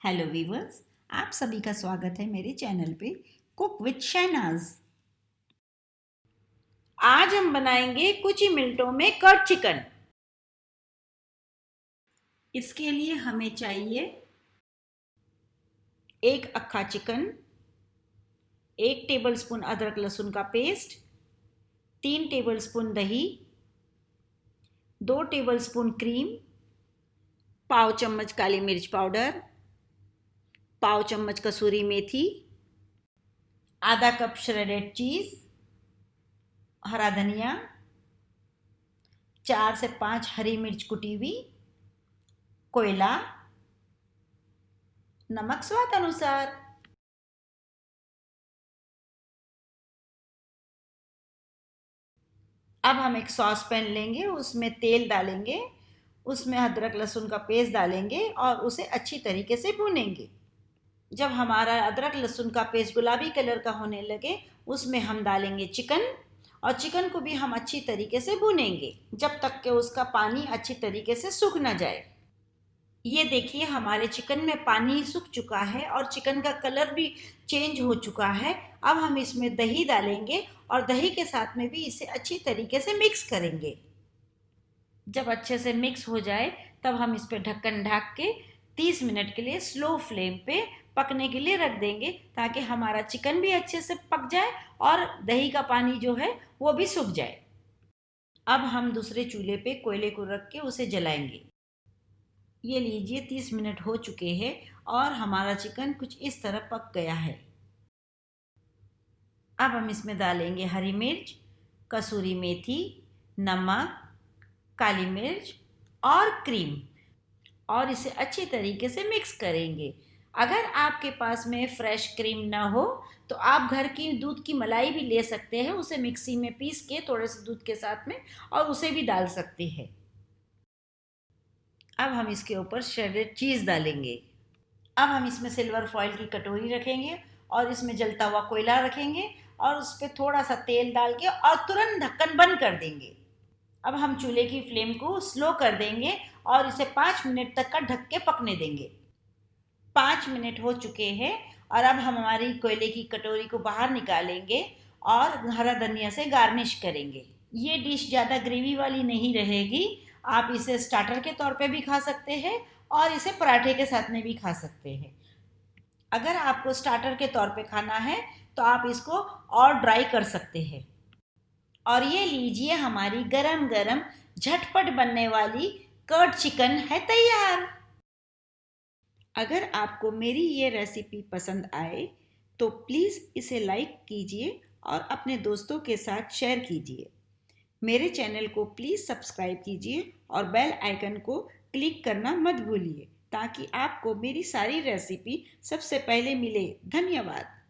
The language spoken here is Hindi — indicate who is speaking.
Speaker 1: हेलो वीवर्स, आप सभी का स्वागत है मेरे चैनल पे कुक विद शहनाज। आज हम बनाएंगे कुछ ही मिनटों में कर्ड चिकन। इसके लिए हमें चाहिए एक अक्खा चिकन, 1 टेबलस्पून अदरक लहसुन का पेस्ट, 3 टेबलस्पून दही, 2 टेबलस्पून क्रीम, पाव चम्मच काली मिर्च पाउडर, पाव चम्मच कसूरी मेथी, आधा कप श्रेडेड चीज़, हरा धनिया, 4 से 5 हरी मिर्च कुटी हुई, कोयला, नमक स्वाद अनुसार। अब हम एक सॉस पैन लेंगे, उसमें तेल डालेंगे, उसमें अदरक लहसुन का पेस्ट डालेंगे और उसे अच्छी तरीके से भूनेंगे। जब हमारा अदरक लहसुन का पेस्ट गुलाबी कलर का होने लगे, उसमें हम डालेंगे चिकन और चिकन को भी हम अच्छी तरीके से भूनेंगे जब तक कि उसका पानी अच्छी तरीके से सूख ना जाए। ये देखिए, हमारे चिकन में पानी सूख चुका है और चिकन का कलर भी चेंज हो चुका है। अब हम इसमें दही डालेंगे और दही के साथ में भी इसे अच्छी तरीके से मिक्स करेंगे। जब अच्छे से मिक्स हो जाए तब हम इस पर ढक्कन ढक के 30 मिनट के लिए स्लो फ्लेम पे पकने के लिए रख देंगे, ताकि हमारा चिकन भी अच्छे से पक जाए और दही का पानी जो है वो भी सूख जाए। अब हम दूसरे चूल्हे पे कोयले को रख के उसे जलाएंगे। ये लीजिए, 30 मिनट हो चुके हैं और हमारा चिकन कुछ इस तरह पक गया है। अब हम इसमें डालेंगे हरी मिर्च, कसूरी मेथी, नमक, काली मिर्च और क्रीम और इसे अच्छी तरीके से मिक्स करेंगे। अगर आपके पास में फ्रेश क्रीम ना हो तो आप घर की दूध की मलाई भी ले सकते हैं, उसे मिक्सी में पीस के थोड़े से दूध के साथ में, और उसे भी डाल सकते हैं। अब हम इसके ऊपर श्रेडेड चीज़ डालेंगे। अब हम इसमें सिल्वर फॉइल की कटोरी रखेंगे और इसमें जलता हुआ कोयला रखेंगे और उस पर थोड़ा सा तेल डाल के और तुरंत ढक्कन बंद कर देंगे। अब हम चूल्हे की फ्लेम को स्लो कर देंगे और इसे 5 मिनट तक का ढक के पकने देंगे। 5 मिनट हो चुके हैं और अब हम हमारी कोयले की कटोरी को बाहर निकालेंगे और हरा धनिया से गार्निश करेंगे। ये डिश ज़्यादा ग्रेवी वाली नहीं रहेगी। आप इसे स्टार्टर के तौर पे भी खा सकते हैं और इसे पराठे के साथ में भी खा सकते हैं। अगर आपको स्टार्टर के तौर पे खाना है तो आप इसको और ड्राई कर सकते हैं। और ये लीजिए, हमारी गरम गरम झटपट बनने वाली कर्ड चिकन है तैयार। अगर आपको मेरी ये रेसिपी पसंद आए तो प्लीज़ इसे लाइक कीजिए और अपने दोस्तों के साथ शेयर कीजिए। मेरे चैनल को प्लीज़ सब्सक्राइब कीजिए और बेल आइकन को क्लिक करना मत भूलिए, ताकि आपको मेरी सारी रेसिपी सबसे पहले मिले। धन्यवाद।